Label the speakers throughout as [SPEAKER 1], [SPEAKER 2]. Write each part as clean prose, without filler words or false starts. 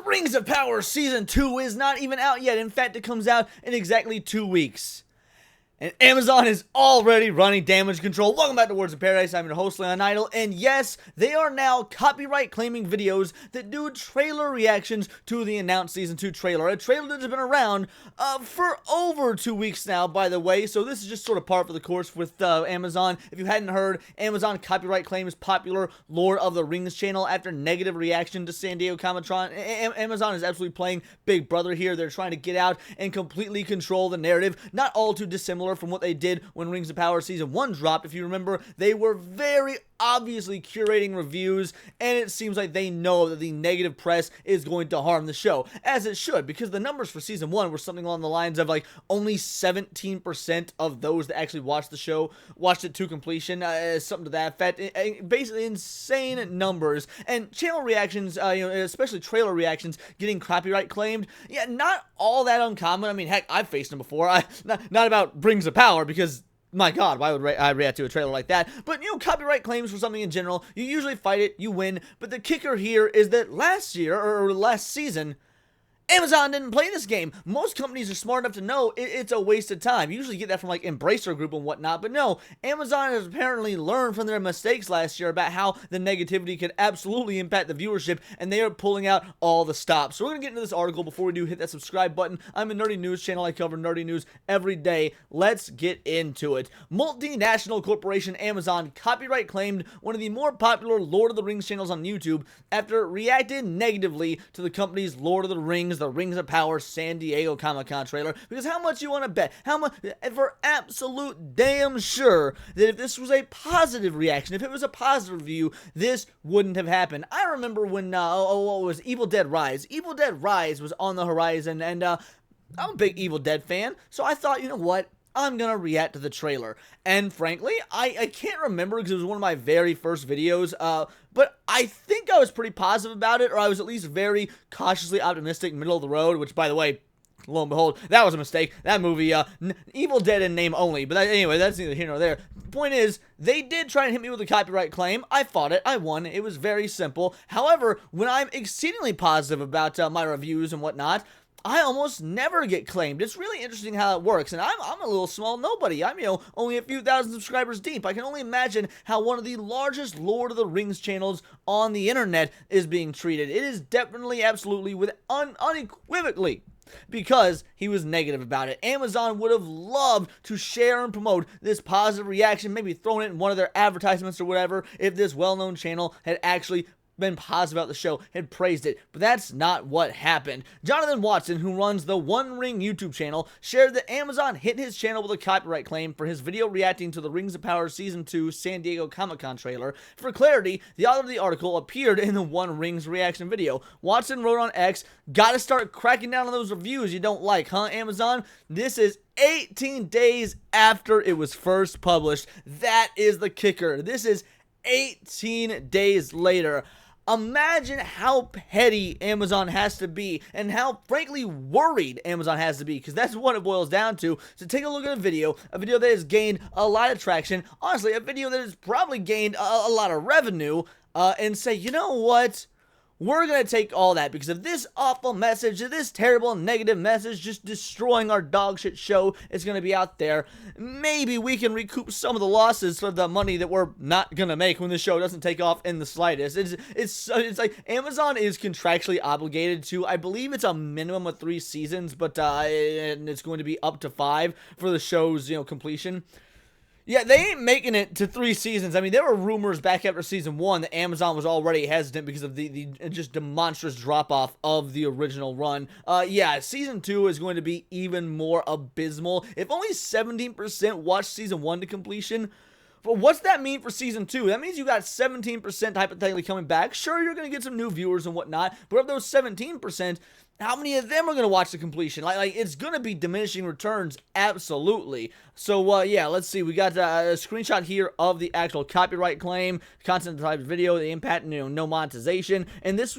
[SPEAKER 1] Rings of Power Season 2 is not even out yet. In fact, it comes out in exactly 2 weeks. And Amazon is already running damage control. Welcome back to Words of Paradise. I'm your host, Leon Idle. And yes, they are now copyright claiming videos that do trailer reactions to the announced Season 2 trailer. A trailer that has been around for over 2 weeks now, by the way. So this is just sort of par for the course with Amazon. If you hadn't heard, Amazon copyright claims popular Lord of the Rings channel after negative reaction to San Diego Comic-Con. Amazon is absolutely playing Big Brother here. They're trying to get out and completely control the narrative. Not all too dissimilar from what they did when Rings of Power Season 1 dropped. If you remember, they were very obviously curating reviews, and it seems like they know that the negative press is going to harm the show, as it should, because the numbers for Season 1 were something along the lines of like only 17% of those that actually watched the show watched it to completion, something to that effect. Basically insane numbers. And channel reactions, especially trailer reactions, getting copyright claimed, yeah, not all that uncommon. I mean, heck, I've faced them before. Not about Rings of Power, because my God, why would I react to a trailer like that? But, copyright claims for something in general, you usually fight it, you win. But the kicker here is that last year, or last season, Amazon didn't play this game. Most companies are smart enough to know it's a waste of time. You usually get that from like Embracer Group and whatnot, but no, Amazon has apparently learned from their mistakes last year about how the negativity could absolutely impact the viewership, and they are pulling out all the stops. So we're going to get into this article. Before we do, hit that subscribe button. I'm a nerdy news channel. I cover nerdy news every day. Let's get into it. Multinational corporation Amazon copyright claimed one of the more popular Lord of the Rings channels on YouTube after it reacted negatively to the company's Lord of the Rings, the Rings of Power San Diego Comic-Con trailer. Because how much you want to bet? How much? For absolute damn sure that if this was a positive reaction, if it was a positive review, this wouldn't have happened. I remember when, what was Evil Dead Rise? Evil Dead Rise was on the horizon, and I'm a big Evil Dead fan, so I thought, you know what? I'm gonna react to the trailer. And frankly, I can't remember because it was one of my very first videos, but I think I was pretty positive about it, or I was at least very cautiously optimistic, middle of the road, which, by the way, lo and behold, that was a mistake. That movie, Evil Dead in name only. But anyway, that's neither here nor there. Point is, they did try and hit me with a copyright claim. I fought it. I won. It was very simple. However, when I'm exceedingly positive about my reviews and whatnot, I almost never get claimed. It's really interesting how it works, and I'm a little small nobody. I'm, only a few thousand subscribers deep. I can only imagine how one of the largest Lord of the Rings channels on the internet is being treated. It is definitely, absolutely, unequivocally, because he was negative about it. Amazon would have loved to share and promote this positive reaction, maybe thrown it in one of their advertisements or whatever, if this well-known channel had actually been positive about the show, had praised it, but that's not what happened. Jonathan Watson, who runs the One Ring YouTube channel, shared that Amazon hit his channel with a copyright claim for his video reacting to the Rings of Power Season 2 San Diego Comic-Con trailer. For clarity, the author of the article appeared in the One Rings reaction video. Watson wrote on X, "Gotta start cracking down on those reviews you don't like, huh, Amazon? This is 18 days after it was first published." That is the kicker. This is 18 days later. Imagine how petty Amazon has to be, and how, frankly, worried Amazon has to be, because that's what it boils down to. So take a look at a video that has gained a lot of traction, honestly, a video that has probably gained a lot of revenue, and say, you know what? We're going to take all that, because of this awful message, this terrible negative message just destroying our dogshit show is going to be out there. Maybe we can recoup some of the losses for the money that we're not going to make when the show doesn't take off in the slightest. It's like Amazon is contractually obligated to, I believe it's a minimum of 3 seasons, but and it's going to be up to 5 for the show's, completion. Yeah, they ain't making it to 3 seasons. I mean, there were rumors back after Season 1 that Amazon was already hesitant because of the just demonstrous drop-off of the original run. Yeah, Season 2 is going to be even more abysmal. If only 17% watched Season 1 to completion, but what's that mean for Season 2? That means you got 17% hypothetically coming back. Sure, you're going to get some new viewers and whatnot, but of those 17%, how many of them are going to watch the completion? Like it's going to be diminishing returns, absolutely. So, yeah, let's see. We got a screenshot here of the actual copyright claim, content type video, the impact, no monetization. And this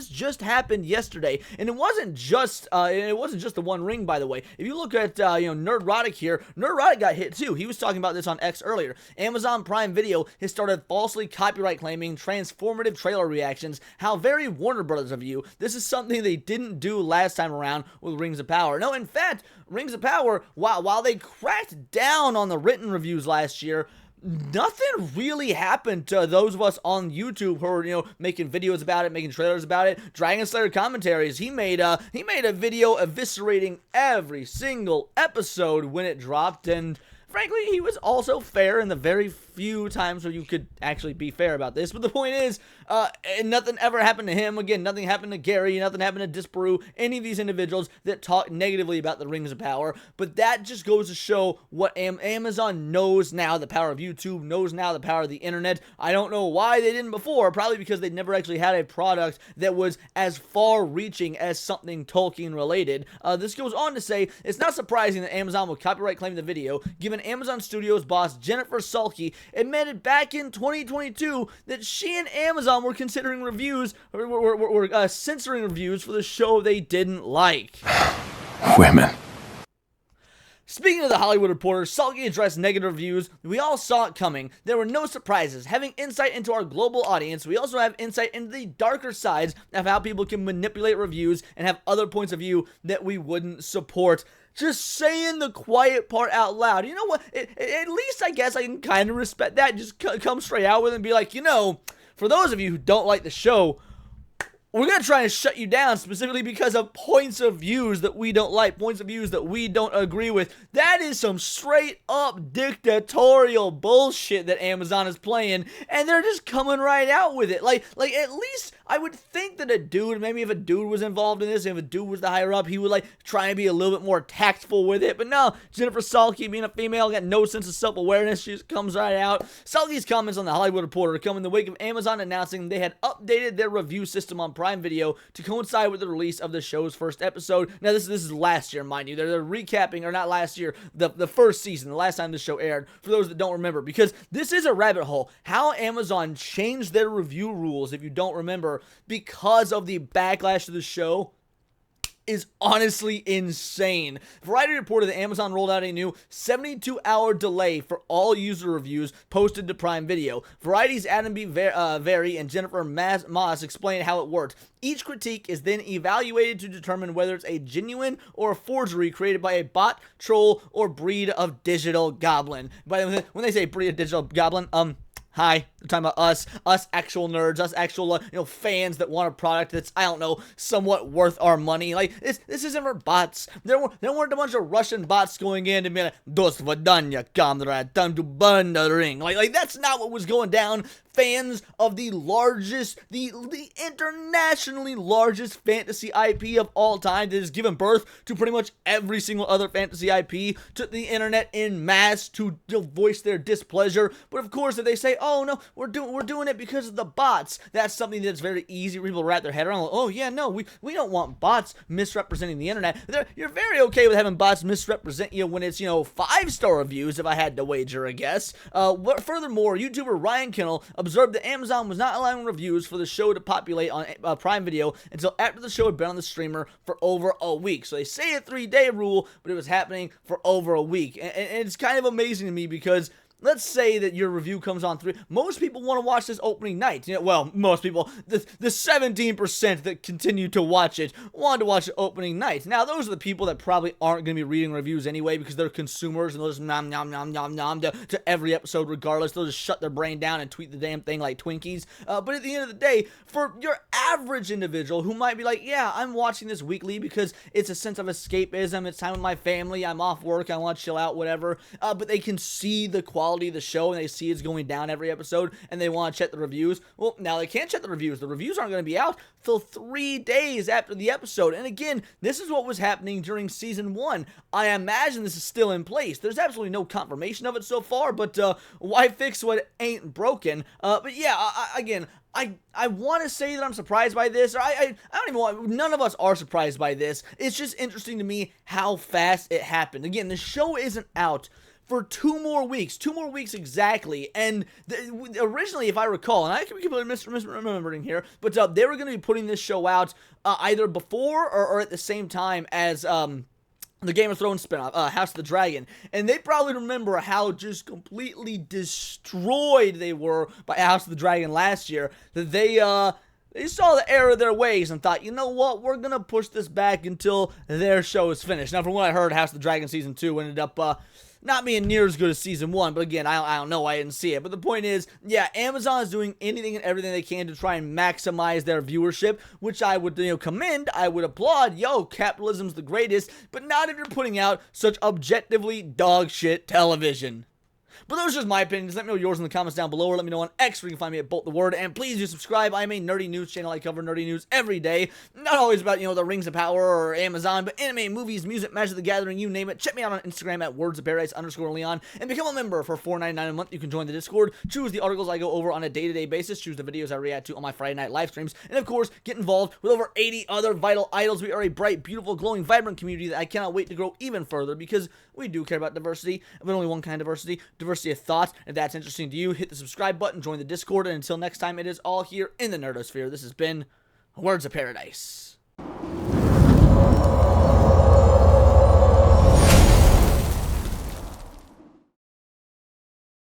[SPEAKER 1] just happened yesterday. And it wasn't just the One Ring, by the way. If you look at, nerdrotic here, nerdrotic got hit too. He was talking about this on X earlier. Amazon Prime Video has started falsely copyright claiming transformative trailer reactions. How very Warner Brothers of you. This is something they didn't do last time around with Rings of Power. No, in fact, Rings of Power, while they cracked down on the written reviews last year, nothing really happened to those of us on YouTube who are, making videos about it, making trailers about it. Dragon Slayer commentaries, he made a video eviscerating every single episode when it dropped, and frankly, he was also fair in the very few times where you could actually be fair about this. But the point is, nothing ever happened to him. Again, nothing happened to Gary. Nothing happened to Disparu. Any of these individuals that talk negatively about the Rings of Power. But that just goes to show what Amazon knows now, the power of YouTube, knows now the power of the internet. I don't know why they didn't before. Probably because they never actually had a product that was as far-reaching as something Tolkien-related. This goes on to say, it's not surprising that Amazon will copyright claim the video, given Amazon Studios boss Jennifer Salke admitted back in 2022 that she and Amazon were considering reviews, were censoring reviews for the show they didn't like.
[SPEAKER 2] Women.
[SPEAKER 1] Speaking of the Hollywood Reporter, Salke addressed negative reviews. We all saw it coming. There were no surprises. Having insight into our global audience, we also have insight into the darker sides of how people can manipulate reviews and have other points of view that we wouldn't support. Just saying the quiet part out loud. You know what? At least I guess I can kind of respect that. Just come straight out with it and be like, for those of you who don't like the show, we're going to try and shut you down specifically because of points of views that we don't like, points of views that we don't agree with. That is some straight up dictatorial bullshit that Amazon is playing, and they're just coming right out with it. Like at least I would think that a dude, maybe if a dude was involved in this, if a dude was the higher up, he would try and be a little bit more tactful with it. But no, Jennifer Salke, being a female, got no sense of self-awareness. She just comes right out. Salke's comments on the Hollywood Reporter come in the wake of Amazon announcing they had updated their review system on Prime Video to coincide with the release of the show's first episode. Now, this is last year, mind you. They're recapping, or not last year, the first season, the last time the show aired, for those that don't remember, because this is a rabbit hole. How Amazon changed their review rules, if you don't remember, because of the backlash to the show, is honestly insane. Variety reported that Amazon rolled out a new 72-hour delay for all user reviews posted to Prime Video. Variety's Adam B. Very and Jennifer Moss explained how it worked. Each critique is then evaluated to determine whether it's a genuine or a forgery created by a bot, troll, or breed of digital goblin. But when they say breed of digital goblin, hi, they're talking about us actual nerds, us actual, fans that want a product that's, I don't know, somewhat worth our money. This isn't for bots. There weren't a bunch of Russian bots going in and being like, "Dos vadanya kamera, time to burn the ring." That's not what was going down. Fans of the largest, the internationally largest fantasy IP of all time that has given birth to pretty much every single other fantasy IP, took the internet in mass to voice their displeasure. But of course, if they say, "Oh no, we're doing it because of the bots," that's something that's very easy for people to wrap their head around. Like, "Oh yeah, no, we don't want bots misrepresenting the internet." You're very okay with having bots misrepresent you when it's 5-star reviews, if I had to wager a guess. Furthermore, YouTuber Ryan Kennel observed that Amazon was not allowing reviews for the show to populate on Prime Video until after the show had been on the streamer for over a week. So they say a 3-day rule, but it was happening for over a week. And it's kind of amazing to me because let's say that your review comes on 3. Most people want to watch this opening night. Well, most people, the 17% that continue to watch it want to watch it opening night. Now, those are the people that probably aren't going to be reading reviews anyway because they're consumers and they'll just nom nom nom nom nom to every episode regardless. They'll just shut their brain down and tweet the damn thing like Twinkies. But at the end of the day, for your average individual who might be like, "Yeah, I'm watching this weekly because it's a sense of escapism. It's time with my family. I'm off work. I want to chill out, whatever." But they can see the quality of the show and they see it's going down every episode and they want to check the reviews. Well, now they can't check the reviews. The reviews aren't going to be out till 3 days after the episode. And again, this is what was happening during season 1. I imagine this is still in place. There's absolutely no confirmation of it so far, but why fix what ain't broken? But yeah, again, I want to say that I'm surprised by this, or I don't even want, none of us are surprised by this. It's just interesting to me how fast it happened. Again, the show isn't out for 2 more weeks exactly, and originally, if I recall, and I could be completely misremembering here, but they were going to be putting this show out either before or at the same time as the Game of Thrones spinoff, House of the Dragon, and they probably remember how just completely destroyed they were by House of the Dragon last year, that they saw the error of their ways and thought, you know what, we're gonna push this back until their show is finished. Now, from what I heard, House of the Dragon Season 2 ended up not being near as good as Season 1, but again, I don't know, I didn't see it. But the point is, yeah, Amazon is doing anything and everything they can to try and maximize their viewership, which I would, commend, I would applaud. Yo, capitalism's the greatest, but not if you're putting out such objectively dog shit television. But those are just my opinions. Let me know yours in the comments down below, or let me know on X where you can find me at Bolt the Word. And please do subscribe. I'm a nerdy news channel. I cover nerdy news every day. Not always about, the Rings of Power or Amazon, but anime, movies, music, Magic the Gathering, you name it. Check me out on Instagram at wordsofparadise_Leon and become a member for $4.99 a month. You can join the Discord, choose the articles I go over on a day-to-day basis, choose the videos I react to on my Friday night live streams, and of course, get involved with over 80 other vital idols. We are a bright, beautiful, glowing, vibrant community that I cannot wait to grow even further because we do care about diversity, but only one kind of diversity of thought. If that's interesting to you, hit the subscribe button, join the Discord, and until next time, it is all here in the Nerdosphere. This has been Words of Paradise.